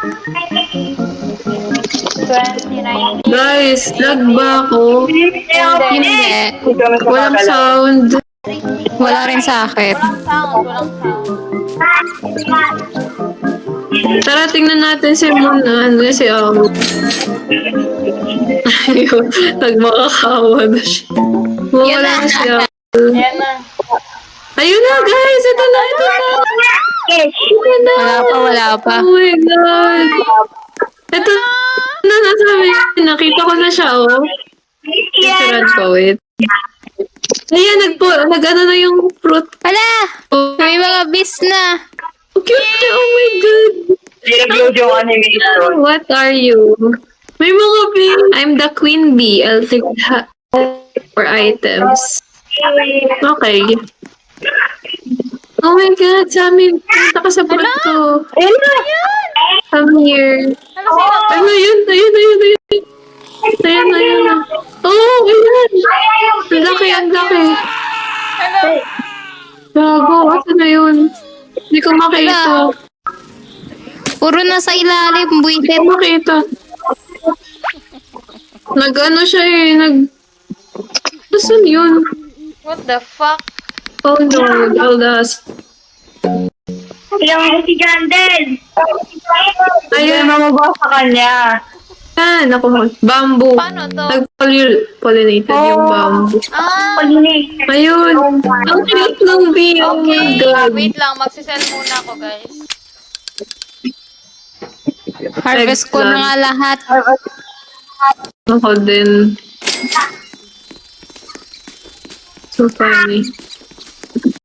2019. Guys, lag ba ako? Hindi. Walang sound. Wala rin sa akin. Walang sound. Tara, tingnan natin si Muna. Ano si Ayun, nagmakakawa na siya. Yan Wala na. na siya. Ayan na. Ayun na, guys! Ito na, ito na! Ito na! Wala pa. Oh my God! Ito na, nasabi. Nakita ko na siya, oh. Picturean ko, wait. Ayan, nag-ano na yung fruit. Wala! Oh, May mga bees na. cute niya, oh my God! Nilagload yung animation. What are you? May mga bee. I'm the queen bee. I'll take for items. Okay. Oh my God, Sammy, punta ka sa fruit ko. Ayun na! Come here. Ano sino to? Ano yun? Ayun. Ayun. Oh, ayan. Ang laki, ang laki. Hello? Gago, asa na yun? Hindi ko makita. Puro na sa ilalim, Hindi buwisit. ko makita. Nag-ano siya eh, Nasaan yun? What the fuck? Oh no, Daldas. Yung si Jandel! Ayun. Ayun, mamaba sa kanya. Yan, ako. Bamboo. Paano to? Nag-pollinated yung bamboo. Ah, Pollinate. Ayun. Ang cute ng bee. Oh my okay. God. Wait lang, magsisell muna ako, guys. Harvest ko na nga lahat. Ako din. So funny.